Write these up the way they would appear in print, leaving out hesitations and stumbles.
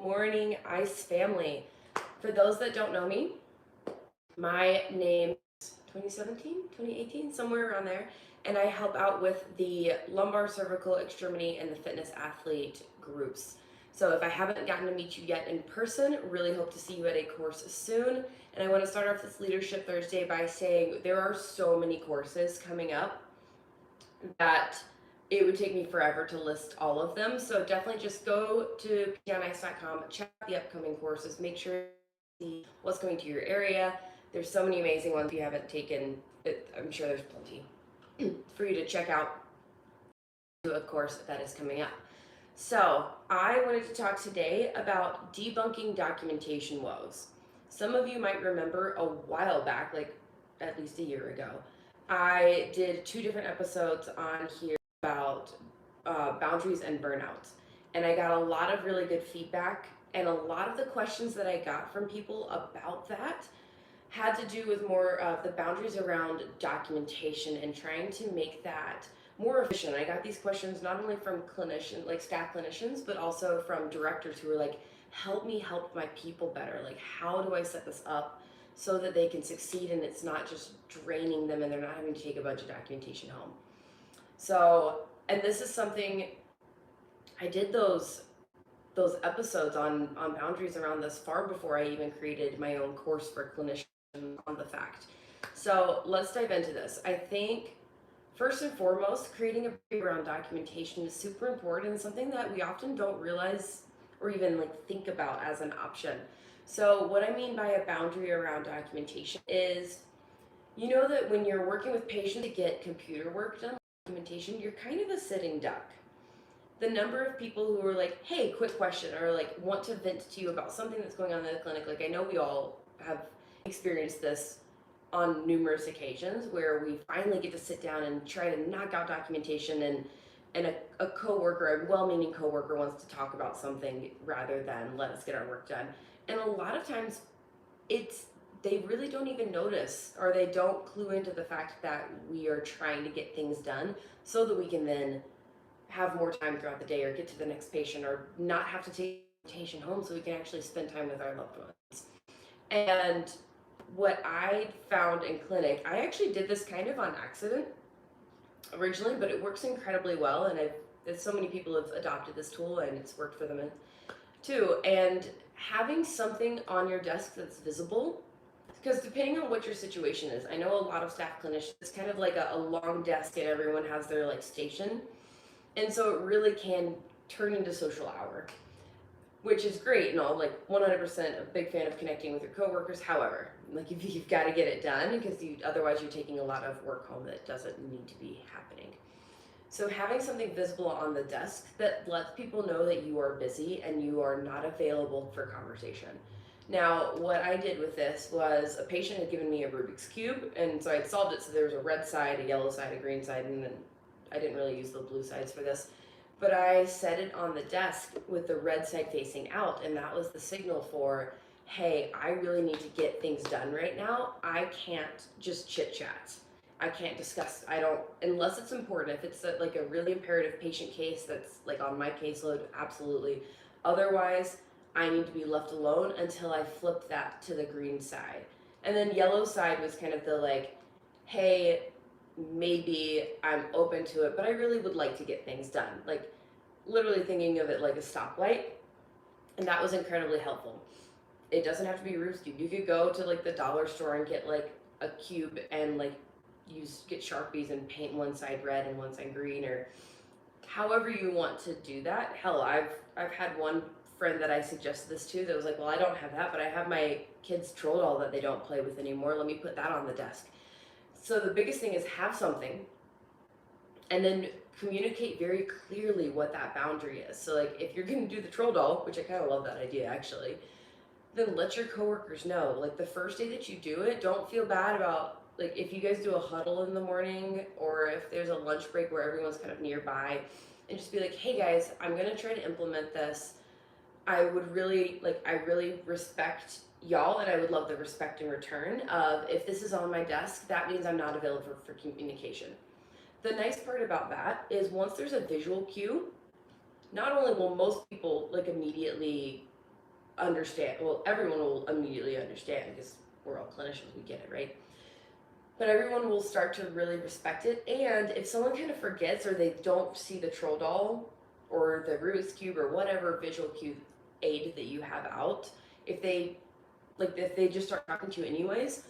morning, ICE family. For those that don't know me, my name is 2017, 2018, somewhere around there, and I help out with the lumbar, cervical, extremity, and the fitness athlete groups. So if I haven't gotten to meet you yet in person, really hope to see you at a course soon. And I want to start off this Leadership Thursday by saying there are so many courses coming up that it would take me forever to list all of them. So definitely just go to pdice.com, check out the upcoming courses, make sure you see what's going to your area. There's so many amazing ones. If you haven't taken it, I'm sure there's plenty for you to check out a course that is coming up. So I wanted to talk today about debunking documentation woes. Some of you might remember a while back, like at least a year ago, I did 2 different episodes on here about boundaries and burnout. And I got a lot of really good feedback, and a lot of the questions that I got from people about that had to do with more of the boundaries around documentation and trying to make that more efficient. I got these questions not only from clinicians, like staff clinicians, but also from directors who were like, help me help my people better. Like, how do I set this up so that they can succeed and it's not just draining them and they're not having to take a bunch of documentation home. So, and this is something, I did those episodes on boundaries around this far before I even created my own course for clinicians on the fact. So let's dive into this. I think first and foremost, creating a boundary around documentation is super important and something that we often don't realize or even like think about as an option. So what I mean by a boundary around documentation is, you know that when you're working with patients to get computer work done, documentation, you're kind of a sitting duck. The number of people who are like, hey, quick question, or like want to vent to you about something that's going on in the clinic, like I know we all have experienced this on numerous occasions where we finally get to sit down and try to knock out documentation, and a coworker, a well-meaning coworker, wants to talk about something rather than let us get our work done. And a lot of times they really don't even notice, or they don't clue into the fact that we are trying to get things done so that we can then have more time throughout the day or get to the next patient or not have to take patient home so we can actually spend time with our loved ones. And what I found in clinic, I actually did this kind of on accident originally, but it works incredibly well, and so many people have adopted this tool and it's worked for them too. And having something on your desk that's visible, because depending on what your situation is, I know a lot of staff clinicians, it's kind of like a long desk and everyone has their like station. And so it really can turn into social hour, which is great and all, like 100% a big fan of connecting with your coworkers. However, like if you've got to get it done because otherwise you're taking a lot of work home that doesn't need to be happening. So having something visible on the desk that lets people know that you are busy and you are not available for conversation. Now, what I did with this was a patient had given me a Rubik's Cube, and so I'd solved it. So there was a red side, a yellow side, a green side, and then I didn't really use the blue sides for this. But I set it on the desk with the red side facing out, and that was the signal for, hey, I really need to get things done right now. I can't just chit chat. I can't discuss, unless it's important. If it's like a really imperative patient case that's like on my caseload, absolutely. Otherwise, I need to be left alone until I flip that to the green side. And then yellow side was kind of the like, hey, maybe I'm open to it, but I really would like to get things done. Like literally thinking of it like a stoplight. And that was incredibly helpful. It doesn't have to be a Rubik's Cube. You could go to like the dollar store and get like a cube and like get Sharpies and paint one side red and one side green, or however you want to do that. Hell, I've had one friend that I suggested this to that was like, well, I don't have that, but I have my kids' troll doll that they don't play with anymore. Let me put that on the desk. So the biggest thing is have something and then communicate very clearly what that boundary is. So like if you're going to do the troll doll, which I kind of love that idea actually, then let your coworkers know. Like the first day that you do it, don't feel bad about, like if you guys do a huddle in the morning or if there's a lunch break where everyone's kind of nearby, and just be like, hey guys, I'm going to try to implement this. I really respect y'all, and I would love the respect in return of, if this is on my desk, that means I'm not available for communication. The nice part about that is once there's a visual cue, not only will most people like immediately understand. Well, everyone will immediately understand because we're all clinicians, we get it, right? But everyone will start to really respect it. And if someone kind of forgets or they don't see the troll doll or the Rubik's Cube or whatever visual cue aid that you have out, if they just start talking to you anyways,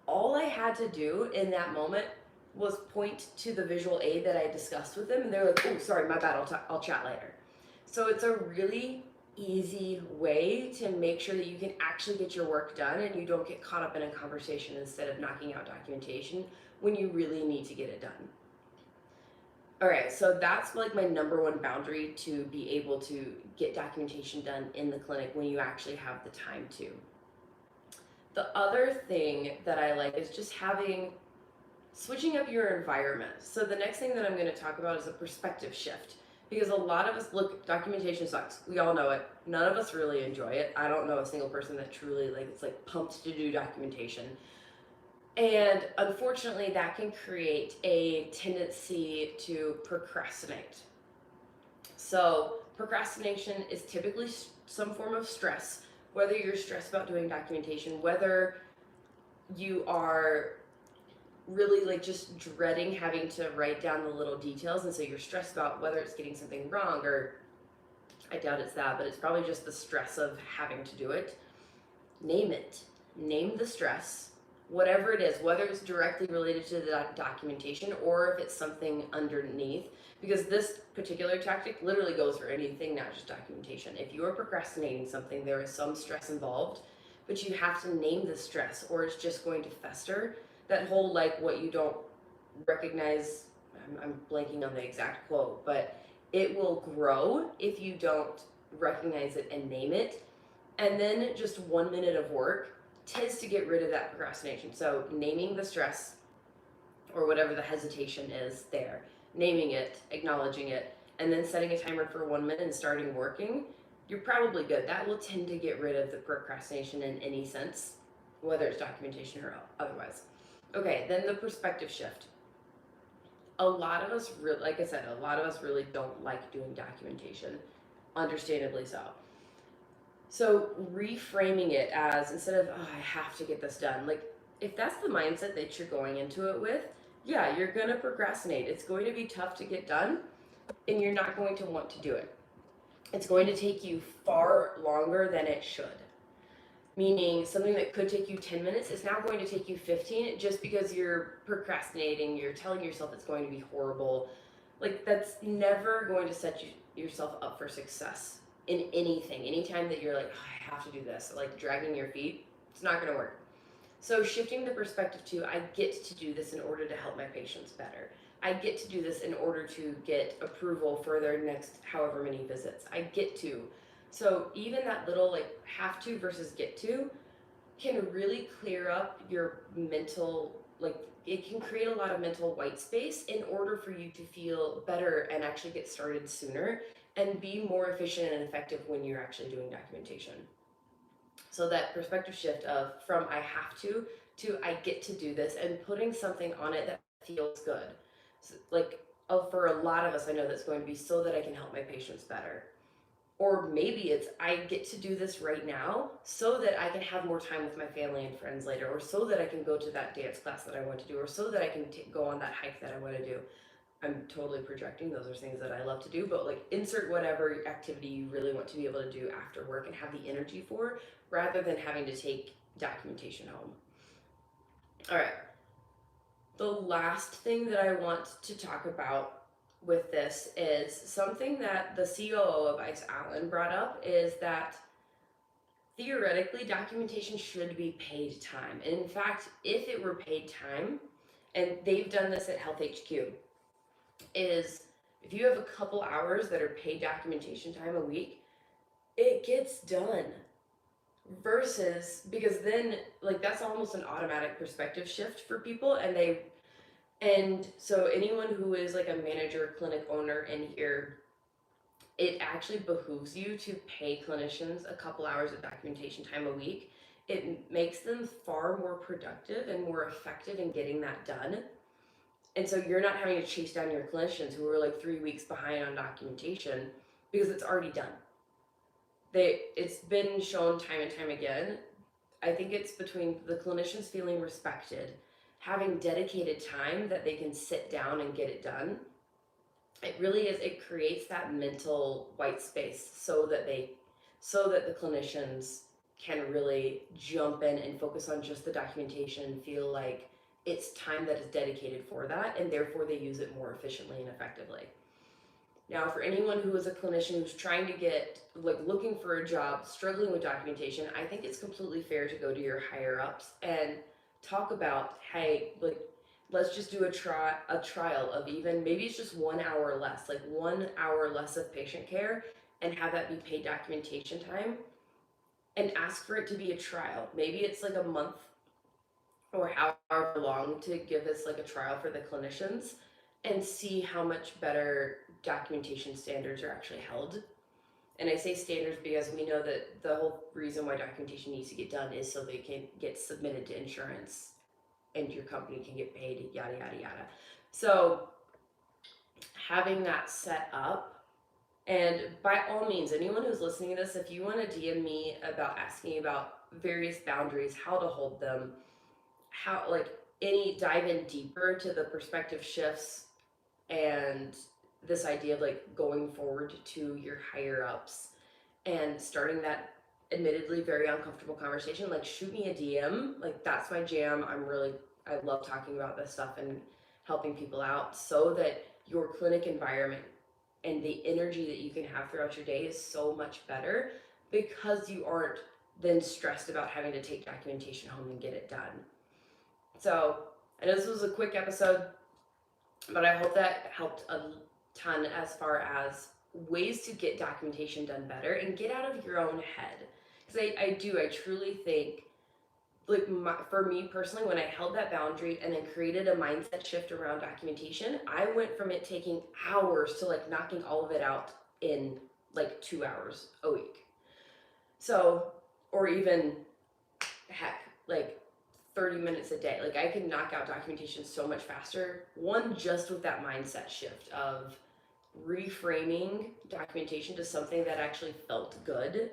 all I had to do in that moment was point to the visual aid that I discussed with them, and they're like, "Oh, sorry, my bad. I'll chat later." So it's a really easy way to make sure that you can actually get your work done and you don't get caught up in a conversation instead of knocking out documentation when you really need to get it done. All right, so that's like my number one boundary to be able to get documentation done in the clinic when you actually have the time to. The other thing that I like is just switching up your environment. So the next thing that I'm going to talk about is a perspective shift. Because a lot of us, look, documentation sucks. We all know it. None of us really enjoy it. I don't know a single person that truly it's pumped to do documentation. And unfortunately, that can create a tendency to procrastinate. So procrastination is typically some form of stress, whether you're stressed about doing documentation, whether you are really just dreading having to write down the little details, and so you're stressed about whether it's getting something wrong, or I doubt it's that, but it's probably just the stress of having to do it. Name it. Name the stress, whatever it is, whether it's directly related to the documentation or if it's something underneath, because this particular tactic literally goes for anything, not just documentation. If you are procrastinating something, there is some stress involved, but you have to name the stress or it's just going to fester. That whole what you don't recognize, I'm blanking on the exact quote, but it will grow if you don't recognize it and name it. And then just 1 minute of work tends to get rid of that procrastination. So naming the stress or whatever the hesitation is there, naming it, acknowledging it, and then setting a timer for 1 minute and starting working, you're probably good. That will tend to get rid of the procrastination in any sense, whether it's documentation or otherwise. Okay, then the perspective shift. A lot of us, like I said, a lot of us really don't like doing documentation, understandably so. So reframing it as, instead of, oh, I have to get this done, if that's the mindset that you're going into it with, yeah, you're going to procrastinate. It's going to be tough to get done, and you're not going to want to do it. It's going to take you far longer than it should. Meaning something that could take you 10 minutes is now going to take you 15 just because you're procrastinating, you're telling yourself it's going to be horrible. That's never going to set yourself up for success in anything. Anytime that you're oh, I have to do this, dragging your feet, it's not going to work. So shifting the perspective to, I get to do this in order to help my patients better. I get to do this in order to get approval for their next however many visits. I get to. So even that little have to versus get to can really clear up your mental, it can create a lot of mental white space in order for you to feel better and actually get started sooner and be more efficient and effective when you're actually doing documentation. So that perspective shift from I have to I get to do this, and putting something on it that feels good. So, for a lot of us, I know that's going to be so that I can help my patients better. Or maybe it's, I get to do this right now so that I can have more time with my family and friends later, or so that I can go to that dance class that I want to do, or so that I can go on that hike that I want to do. I'm totally projecting. Those are things that I love to do, but insert whatever activity you really want to be able to do after work and have the energy for, rather than having to take documentation home. All right. The last thing that I want to talk about with this is something that the COO of Ice Allen brought up, is that theoretically documentation should be paid time. And in fact, if it were paid time, and they've done this at Health HQ, is if you have a couple hours that are paid documentation time a week, it gets done. Versus, because then that's almost an automatic perspective shift for people, and so anyone who is a manager, clinic owner in here, it actually behooves you to pay clinicians a couple hours of documentation time a week. It makes them far more productive and more effective in getting that done. And so you're not having to chase down your clinicians who are 3 weeks behind on documentation because it's already done. it's been shown time and time again. I think it's between the clinicians feeling respected, having dedicated time that they can sit down and get it done. It really is, it creates that mental white space so that the clinicians can really jump in and focus on just the documentation and feel like it's time that is dedicated for that, and therefore they use it more efficiently and effectively. Now, for anyone who is a clinician who's trying to get, like, looking for a job, struggling with documentation, I think it's completely fair to go to your higher ups and talk about, hey, like, let's just do a trial of, even maybe it's just 1 hour less, like 1 hour less of patient care, and have that be paid documentation time, and ask for it to be a trial. Maybe it's like a month or however long to give this like a trial for the clinicians, and see how much better documentation standards are actually held. And I say standards because we know that the whole reason why documentation needs to get done is so they can get submitted to insurance and your company can get paid, yada, yada, yada. So having that set up, and by all means, anyone who's listening to this, if you want to DM me about asking about various boundaries, how to hold them, how, like, any dive in deeper to the perspective shifts and this idea of like going forward to your higher ups and starting that admittedly very uncomfortable conversation, like, shoot me a DM. Like, that's my jam. I love talking about this stuff and helping people out so that your clinic environment and the energy that you can have throughout your day is so much better, because you aren't then stressed about having to take documentation home and get it done. So I know this was a quick episode, but I hope that helped a ton as far as ways to get documentation done better and get out of your own head. Because I truly think, like, for me personally, when I held that boundary and then created a mindset shift around documentation, I went from it taking hours to like knocking all of it out in like 2 hours a week. So, or even, heck, like 30 minutes a day. Like, I can knock out documentation so much faster. One, just with that mindset shift of reframing documentation to something that actually felt good,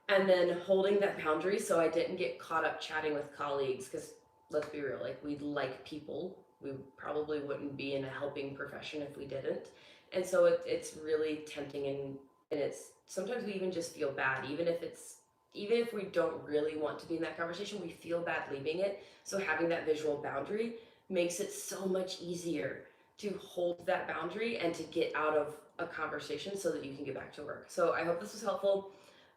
and then holding that boundary so I didn't get caught up chatting with colleagues, because let's be real, like, we like people. We probably wouldn't be in a helping profession if we didn't. And so it's really tempting, and it's sometimes we even just feel bad, even if we don't really want to be in that conversation, we feel bad leaving it. So having that visual boundary makes it so much easier to hold that boundary and to get out of a conversation so that you can get back to work. So I hope this was helpful.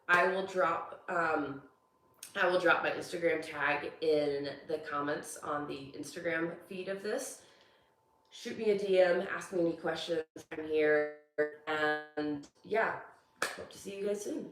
I will drop my Instagram tag in the comments on the Instagram feed of this. Shoot me a DM, ask me any questions. I'm here. And yeah, hope to see you guys soon.